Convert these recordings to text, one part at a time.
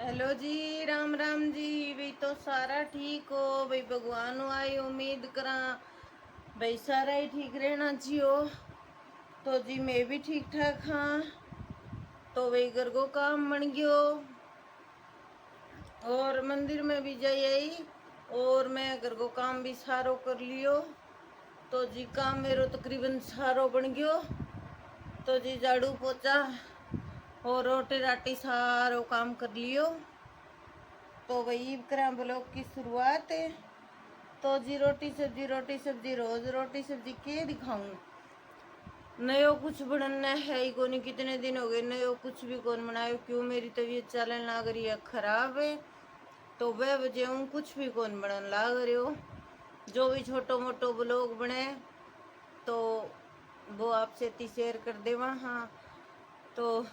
Hello जी, राम राम जी। भाई तो सारा ठीक हो भाई, भगवान आई उम्मीद करा भाई सारा ही ठीक रहना चाहिए। तो जी मैं भी ठीक ठाक हाँ। तो भाई घर को काम बन गयो और मंदिर में भी जाई आई और मैं घर को काम भी सारो कर लियो। तो जी काम मेरो तकरीबन सारो बन गयो। तो जी झाड़ू पोछा और रोटी राटी सारो काम कर लियो। तो वही करा ब्लॉग की शुरुआत है। तो जी रोटी सब्जी रोज रोटी सब्जी के दिखाऊं। नयो कुछ बनना है ही कोनी, कितने दिन हो गए नयो कुछ भी कौन बनायो। क्यों मेरी तबीयत चलन लाग रही है खराब है। तो वह वजह हूँ कुछ भी कौन बनन लाग रहे हो। जो भी छोटो मोटो ब्लॉग बने तो वो आपसे ती शेयर कर देवा हाँ। तो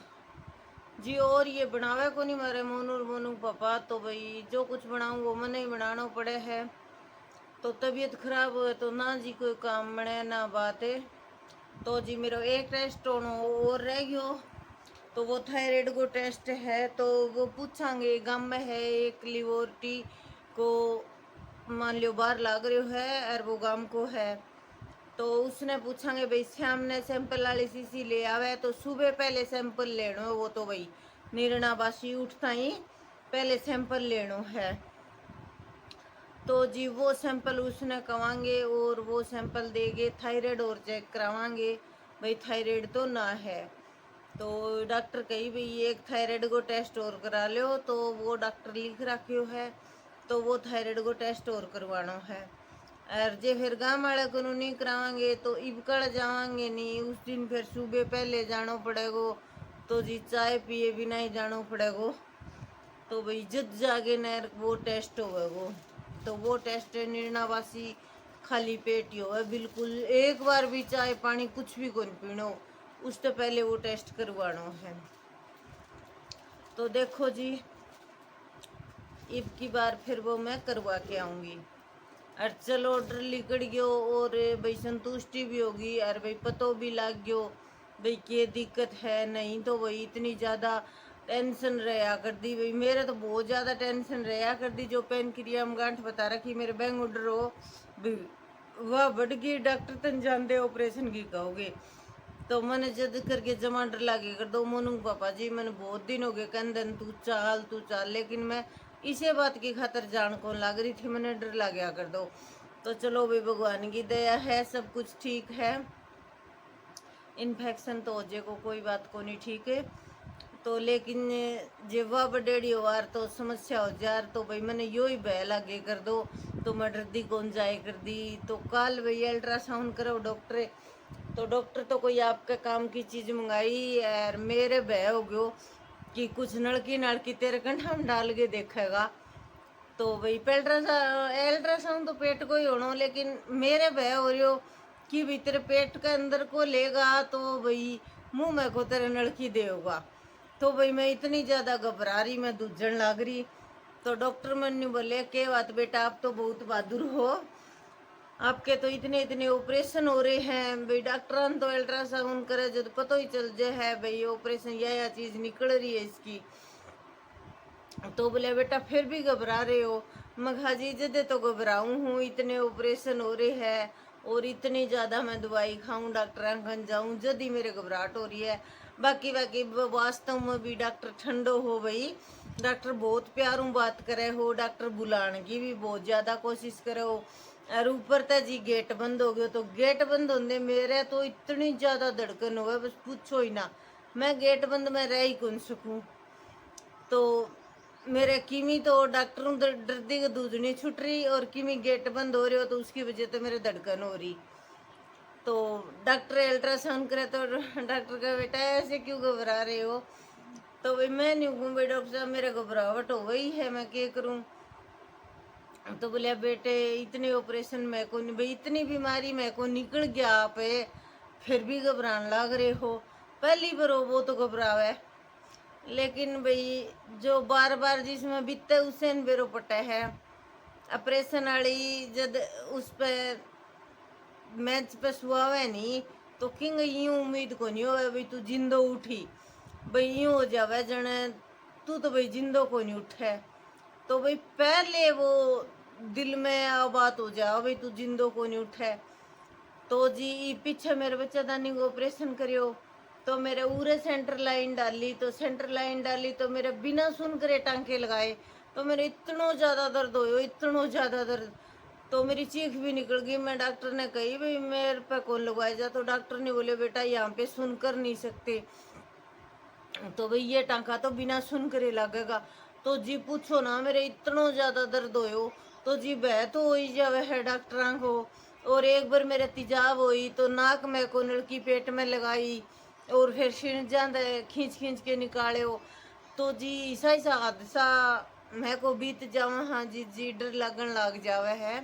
जी और ये बनावे को नहीं मारे मोनू मोनू पापा। तो भाई जो कुछ बनाऊँ वो मने ही बनाना पड़े है। तो तबीयत खराब हुए तो ना जी कोई काम बने ना बात है। तो जी मेरा एक टेस्ट होना और रह गयो। तो वो थायराइड को टेस्ट है। तो वो पूछांगे गांव में है एक लिवोर्टी को मान लियो बाहर लाग रही है और वो गांव को है। तो उसने पूछांगे भाई श्याम ने सैंपल वाली शीशी ले आवे तो सुबह पहले सैंपल लेनो। वो तो भाई निर्णा बासी उठता ही पहले सैंपल लेनो है। तो जी वो सैंपल उसने कवांगे और वो सैंपल देंगे थायराइड और चेक करावांगे भाई थायराइड तो ना है। तो डॉक्टर कही भाई एक थायराइड को टेस्ट और करा लो। तो वो डॉक्टर लिख रखियो है। तो वो थायराइड को टेस्ट और करवाना है। और जे फिर गाँव वाले को नहीं करावांगे तो इबकड़ जावांगे नहीं उस दिन फिर सुबह पहले जानो पड़ेगो। तो जी चाय पिए बिना ही जानो पड़ेगो। तो भाई जद जागे नर वो टेस्ट होगा वो। तो वो टेस्ट निर्णावासी खाली पेट ही होगा बिल्कुल। एक बार भी चाय पानी कुछ भी कौन पीनो उससे पहले वो टेस्ट करवाना है। तो देखो जी अब की बार फिर वो मैं करवा के आऊंगी। और चलो ऑर्डर लिकड़ गयो और भाई संतुष्टि भी होगी और भाई पतो भी लग गयो भाई क्या दिक्कत है। नहीं तो भाई इतनी ज़्यादा टेंशन रहा कर दी भाई। मेरे तो बहुत ज़्यादा टेंशन रहा कर दी। जो पेन क्रिया में गांठ बता रखी मेरे बैंक ऑर्डर हो भाई वह बढ़ गई। डॉक्टर तन जानते ऑपरेशन की कहोगे। तो मैंने जद करके जमा डर लागे कर दो मोनू पापा जी मैंने बहुत दिन हो गए कंदन तू चाल। लेकिन मैं इसे बात की खातर जान कौन लाग रही थी मैंने डर ला गया कर दो। तो चलो भाई भगवान की दया है सब कुछ ठीक है। इन्फेक्शन तो हो जे को कोई बात को नहीं ठीक है। तो लेकिन जेवा बडेड़ी वार तो समस्या हो जार तो भाई मैंने यो ही बह लागे कर दो। तो मैं डरदी कौन जाए कर दी। तो कल भाई अल्ट्रासाउंड करो डॉक्टर। तो डॉक्टर तो कोई आपके काम की चीज़ मंगाई और मेरे बह हो गयो कि कुछ नलकी नलकी तेरे कंठा में डाल के देखेगा। तो भाई अल्ट्रासाउंड तो पेट को ही होना लेकिन मेरे भय हो रही हो कि भाई तेरे पेट के अंदर को लेगा तो भाई मुंह में को तेरे नलकी देगा। तो भाई मैं इतनी ज़्यादा घबरा रही मैं दूजन लाग रही। तो डॉक्टर मैंने बोले के बात बेटा आप तो बहुत बहादुर हो। आपके तो इतने इतने ऑपरेशन हो रहे हैं भाई। डॉक्टर तो अल्ट्रासाउंड करे जो तो पता ही चल जाए है भाई ऑपरेशन यह चीज़ निकल रही है इसकी। तो बोले बेटा फिर भी घबरा रहे हो। मघा जी जदे तो घबराऊं हूँ इतने ऑपरेशन हो रहे हैं और इतनी ज़्यादा मैं दवाई खाऊं डॉक्टर खन जाऊं जद ही मेरे घबराहट हो रही है। बाकी बाकी वास्तव में भी डॉक्टर ठंडो हो भाई। डॉक्टर बहुत प्यारों बात करे हो। डॉक्टर बुलाने की भी बहुत ज़्यादा कोशिश करे हो। और ऊपर तो जी गेट बंद हो गयो। तो गेट बंद होने मेरे तो इतनी ज़्यादा धड़कन हो बस पूछो ही ना। मैं गेट बंद में रह ही कौन सकूँ। तो मेरे किमी तो डॉक्टरों डरती के दूध नहीं छूट रही और किमी गेट बंद हो रही हो तो उसकी वजह से मेरे धड़कन हो रही। तो डॉक्टर अल्ट्रासाउंड करे तो डॉक्टर का बेटा ऐसे क्यों घबरा रहे हो। तो भाई मैं नहीं हूँ भाई डॉक्टर साहब मेरा घबराहट हो गई है मैं क्या करूँ। तो बोले बेटे इतने ऑपरेशन में को नहीं भाई इतनी बीमारी में को निकल गया आप फिर भी घबराने लग रहे हो। पहली बार हो वो तो घबरावे लेकिन भाई जो बार बार जिसमें बीतते उसे बेरो पटा है। ऑपरेशन वाली जब उस पे मैच पे सुहावे नहीं तो किंग यूं उम्मीद को नहीं हो भाई तू जिंदो उठी भाई यूं हो जावे जने तू तो भाई जिंदो को नहीं उठे। तो भाई पहले वो दिल में बात हो जाओ भाई तू जिंदो को नहीं उठे। तो जी पीछे मेरे बच्चादानी को ऑपरेशन करियो, तो मेरे उरे सेंटर लाइन डाली, तो सेंटर लाइन डाली तो मेरे बिना सुन करे टांके लगाए, तो मेरे इतना ज़्यादा दर्द हो, इतना ज़्यादा दर्द, तो मेरी चीख भी निकल गई। मैं डॉक्टर ने कही भाई मेरे पे कौन लगवाया जा, तो डॉक्टर ने बोले बेटा यहाँ पे सुन कर नहीं सकते, तो भाई ये टांका तो बिना सुन करे लगेगा। तो जी पूछो ना मेरे इतना ज़्यादा दर्द हो, तो जी बह तो हो ही जावे है डॉक्टर को। और एक बार मेरे तेजाब हुई तो नाक में को लड़की पेट में लगाई और फिर शिरजा खींच खींच के निकाले हो। तो जी ऐसा हादसा मैं को बीत जावा। हाँ जी जी डर लगन लग जावे है,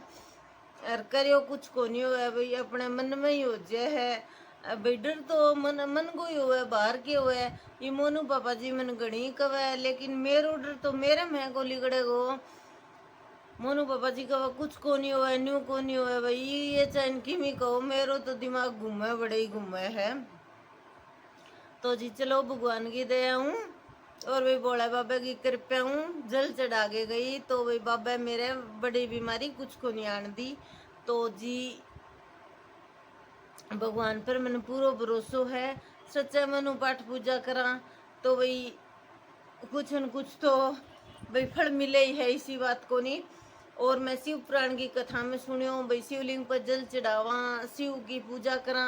और करियो कुछ को नहीं हुआ भाई, अपने मन में ही हो जाए है भाई। डर तो मन मन को ही हुआ, बाहर के हुआ है। ये मोनू पापा जी मन गणी कवे, लेकिन मेरो डर तो मेरे में को लिगड़ेगो। मोनू पापा जी का कुछ को नहीं हुआ, न्यू को नहीं हुआ भाई, ये चैन की मी कहो, मेरो तो दिमाग घूमे, बड़े ही घूमे है। तो जी चलो भगवान की दया हूँ और भाई भोले बाबा की कृपा हूँ, जल चढ़ा के गई तो भाई बाबा मेरे बड़ी बीमारी कुछ को नहीं आन दी। तो जी भगवान पर मैंने पूरा भरोसा है, सच्चा मनु पाठ पूजा करा तो भाई कुछ न कुछ तो भाई फल मिले ही है, इसी बात को नहीं। और मैं शिव पुराण की कथा में सुनियो भाई शिवलिंग पर जल चढ़ावा, शिव की पूजा करा,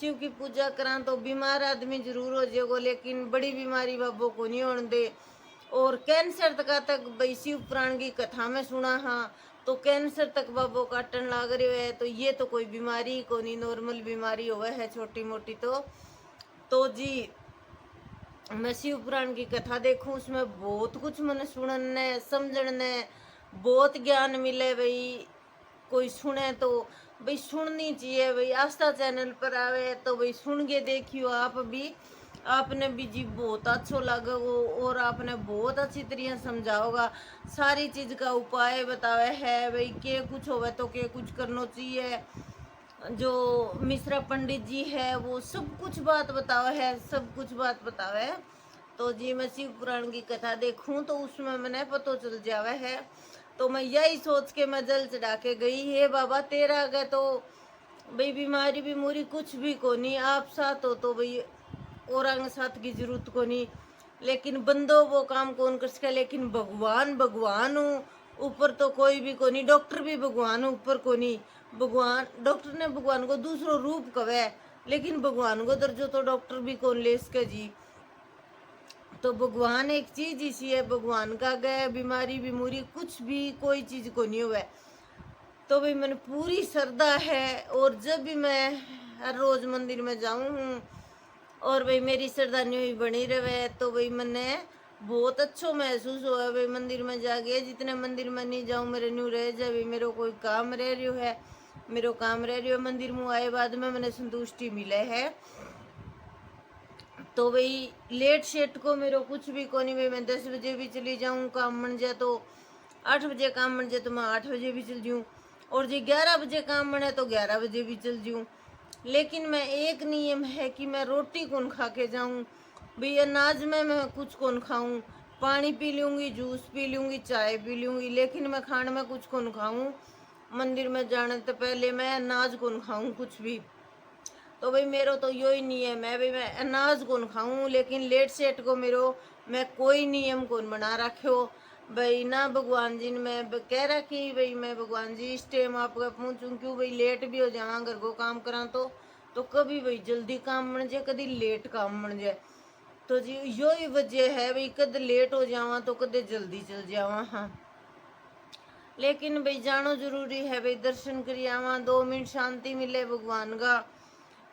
शिव की पूजा करा तो बीमार आदमी जरूर हो जाएगो, लेकिन बड़ी बीमारी बाबो को नहीं होने दे। और कैंसर तक भाई शिव पुराण की कथा में सुना। हाँ तो कैंसर तक बाबो काटन लाग रहे है, तो ये तो कोई बीमारी को नहीं, नॉर्मल बीमारी हुआ है छोटी मोटी। तो जी मैं शिव पुराण की कथा देखूं, उसमें बहुत कुछ मैंने सुनने समझने बहुत ज्ञान मिले भाई। कोई सुने तो भाई सुननी चाहिए भाई, आस्था चैनल पर आवे तो भाई सुन के देखियो आप भी, आपने भी जी बहुत अच्छा लगा वो, और आपने बहुत अच्छी तरह समझाओगा, सारी चीज का उपाय बतावे है भाई, के कुछ होवे तो के कुछ करना चाहिए। जो मिश्रा पंडित जी है वो सब कुछ बात बतावे है, सब कुछ बात बतावे है। तो जी मैं शिव पुराण की कथा देखूं तो उसमें मैंने पता चल जावे है। तो मैं यही सोच के मैं जल चढ़ा के गई, हे बाबा तेरा अगर तो भाई बीमारी बीमारी कुछ भी को नहीं, आप साथ हो तो भाई औरंग साथ की जरूरत को नहीं, लेकिन बंदो वो काम कौन कर सके, लेकिन भगवान भगवान हूँ, ऊपर तो कोई भी को नहीं, डॉक्टर भी भगवान ऊपर को नहीं। भगवान डॉक्टर ने भगवान को दूसरो रूप कवे, लेकिन भगवान को दर्जो तो डॉक्टर भी कौन ले सके जी। तो भगवान एक चीज इसी है, भगवान का गए बीमारी बीमारी कुछ भी कोई चीज को नहीं हुआ। तो भाई मैंने पूरी श्रद्धा है, और जब भी मैं हर रोज मंदिर में जाऊँ और भाई मेरी श्रद्धा नहीं बनी रहे, तो भाई मैंने बहुत अच्छा महसूस हुआ भाई मंदिर में जाके। जितने मंदिर में नहीं जाऊँ मेरे न्यू रह जाए, मेरे कोई काम रह रही है, मेरे काम रह रही है मंदिर में आए बाद में मैंने संतुष्टि मिले है। तो भाई लेट शेट को मेरे कुछ भी को नहीं भाई, मैं 10 बजे भी चली जाऊँ काम बन जाए, तो 8 बजे काम बन जाए तो मैं 8 बजे भी चल जाऊँ, और जी 11 बजे काम बने तो 11 बजे भी चल जाऊँ। लेकिन मैं एक नियम है कि मैं रोटी कौन खा के जाऊँ भाई, अनाज में मैं कुछ कौन खाऊँ, पानी पी लूँगी, जूस पी लूँगी, चाय पी लूँगी, लेकिन मैं खाने में कुछ कौन खाऊँ। मंदिर में जाने तो पहले मैं अनाज कौन खाऊँ कुछ भी। तो भाई मेरो तो यो ही नियम है भाई, मैं अनाज कौन खाऊं, लेकिन लेट सेट को मेरो मैं कोई नियम कौन बना रखो भाई ना। भगवान जी ने मैं कह रखी भाई, मैं भगवान जी इस टाइम आपका पहुँचूँ, क्यों भाई लेट भी हो जावा घर को काम करा तो कभी भाई जल्दी काम बन जाए, कभी लेट काम बन जाए। तो जी यो ही वजह है भाई, कद लेट हो जावा तो कदे जल्दी चल जावा। हाँ लेकिन भाई जानो जरूरी है भाई, दर्शन करी आवा, 2 मिनट शांति मिले भगवान का।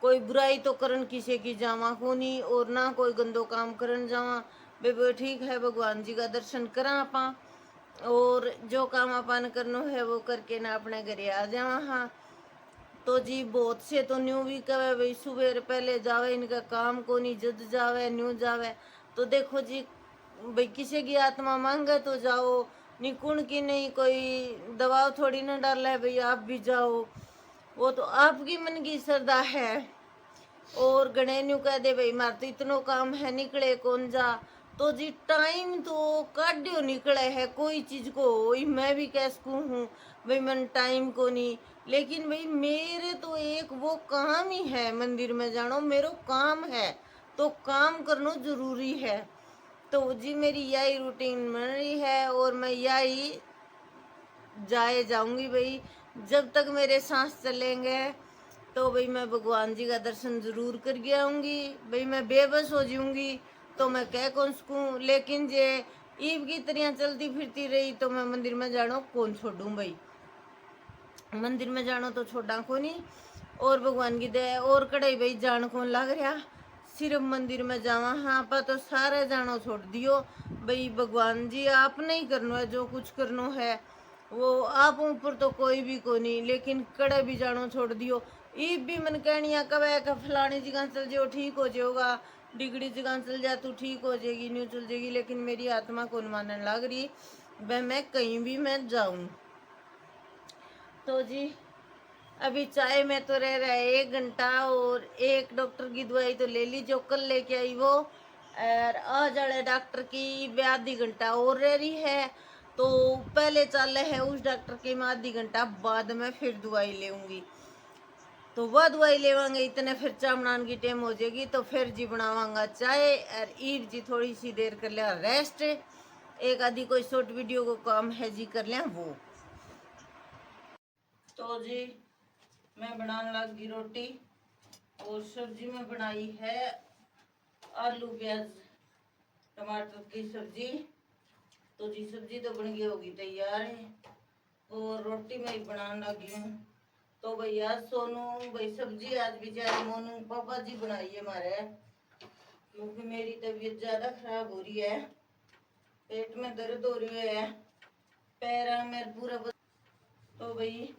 कोई बुराई तो करन किसी की जावा को नहीं, और ना कोई गंदो काम करन जावा बे ठीक है, भगवान जी का दर्शन करा आपा, और जो काम अपन करनो है वो करके ना अपने घरे आ जावा। हाँ तो जी बहुत से तो न्यू भी कहे भाई सुबह पहले जावे, इनका काम को नहीं, जद जावे न्यू जावे। तो देखो जी भाई किसी की आत्मा मांगे तो जाओ, निकुण की नहीं, कोई दबाव थोड़ी ना डाला है भाई आप भी जाओ, वो तो आपकी मन की श्रद्धा है। और गणे न्यू कह दे भाई मार तो इतनो काम है, निकले कौन जा, तो जी टाइम तो काड्यो निकले है कोई चीज को, वही मैं भी कह सकूं हूँ भाई मन टाइम को नहीं, लेकिन भाई मेरे तो एक वो काम ही है मंदिर में जानो, मेरो काम है तो काम करना जरूरी है। तो जी मेरी यही रूटीन बन रही है और मैं यही जाए जाऊंगी भाई, जब तक मेरे सांस चलेंगे तो भाई मैं भगवान जी का दर्शन जरूर कर आऊंगी। भाई मैं बेबस हो जाऊंगी तो मैं कह कौन सकूं, लेकिन जे ईब की तरह चलती फिरती रही तो मैं मंदिर में जानो कौन छोड़ूं भाई, मंदिर में जानो तो छोड़ा को नहीं। और भगवान की दया और कड़ाई भाई जान कौन लग रहा, सिर्फ मंदिर में जावा हाँ पा तो सारे जानो छोड़ दियो भाई, भगवान जी आपने ही करना है जो कुछ करना है, वो आप ऊपर तो कोई भी को नहीं, लेकिन कड़े भी जानो छोड़ दियो। ईब भी मन कहनिया कवे का फलानी जगह चल जाओ ठीक हो जाओगा, डिगड़ी जगह चल जा तू ठीक हो जाएगी न्यू चल जाएगी, लेकिन मेरी आत्मा को मानने लग रही वह मैं कहीं भी मैं जाऊं। तो जी अभी चाय में तो रह रहा है 1 घंटा, और एक डॉक्टर की दवाई तो ले ली जो कल लेके आई वो, और आज वाले डॉक्टर की भी आधी घंटा और रह रही है, तो पहले चल है उस डॉक्टर के मैं आधी घंटा बाद में फिर दवाई लेऊंगी, तो वह दवाई लेवांगे इतने फिर चाय बनाने की टाइम हो जाएगी, तो फिर जी बनावांगा चाय, और ईब जी थोड़ी सी देर कर लिया रेस्ट, एक आधी कोई शॉर्ट वीडियो को काम है जी कर लिया वो। तो जी मैं बनाने लगी रोटी, और सब्जी में बनाई है आलू प्याज टमाटर की सब्जी। तो जी सब्जी तो बन गई होगी तैयार है, और रोटी मैं ही बनाने लगी हूँ। तो भैया सोनू भाई सब्जी आज बेचारे मोनू पापा जी बनाई है हमारे, क्योंकि मेरी तबीयत ज्यादा खराब हो रही है, पेट में दर्द हो रही है, पैर में पूरा तो भाई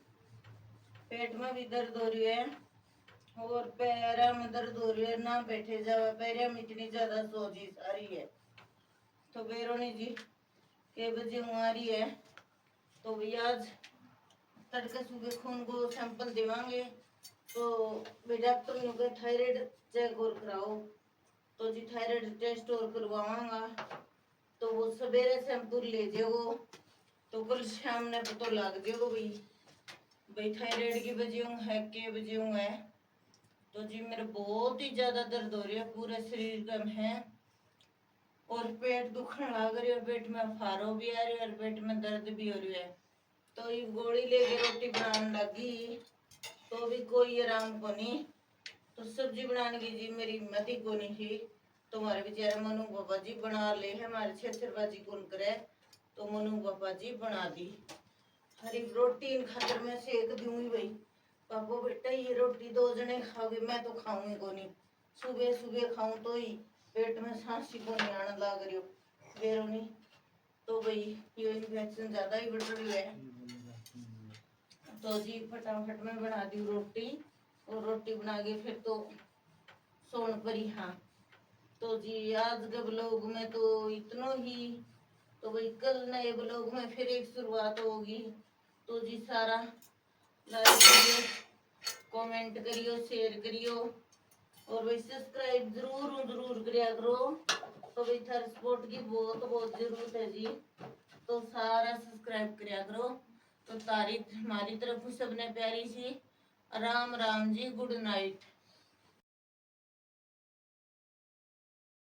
पेट में भी दर्द हो रही है और पैरा में दर्द हो रही है, ना बैठे जावा, पैर में इतनी ज्यादा सोजिश आ रही है। तो बेरोनी जी के बजे आ रही है, तो भैया आज तड़के सुबह खून को सैंपल देवांगे, तो डॉक्टर ने कहा थायराइड चेक और कराओ, तो जी थायराइड टेस्ट और करवाऊंगा, तो वो सवेरे सैंपल ले जाओ, तो कल शाम ने पता लग जाओ भाई भाई थायराइड की वजह है के वजह है। तो जी मेरे बहुत ही ज्यादा दर्द हो रही है पूरे शरीर का है, और पेट दुखने लग रही है, पेट में फारो भी आ रही है और पेट में दर्द भी हो रही है। तो ये गोली लेके रोटी बनाने लगी, तो भी कोई आराम को नहीं, तो सब्जी बनाने की जी मेरी हिम्मत ही को नहीं थी, तो हमारे बेचारे मनु पापा जी बना ले है, हमारे छेत्रबाजी कौन करे, तो मनु पापा जी बना दी। हरी रोटी इन खातर में सेक दूंगी भाई, पापा बेटा ये रोटी 2 जने खाओगे, मैं तो खाऊंगी को नहीं, सुबह सुबह खाऊं तो ही पेट में सांस को नहीं आने लग रही हो बेरोनी, तो भाई ये इन्फेक्शन ज्यादा ही बढ़ रही है। तो जी फटाफट में बना दी रोटी, और रोटी बना के फिर तो सोन परी हाँ। तो जी आज के ब्लॉग में तो इतना ही, तो भाई कल नए ब्लॉग में फिर एक शुरुआत होगी, तो जी सारा लाइक करियो, कमेंट करियो, शेयर करियो, और भाई सब्सक्राइब जरूर करिया करो, तो भाई थार सपोर्ट की बहुत बहुत जरूरत है जी, तो सारा सब्सक्राइब करिया करो। तो तारीफ हमारी तरफ सबने प्यारी सी, राम राम जी, गुड नाइट।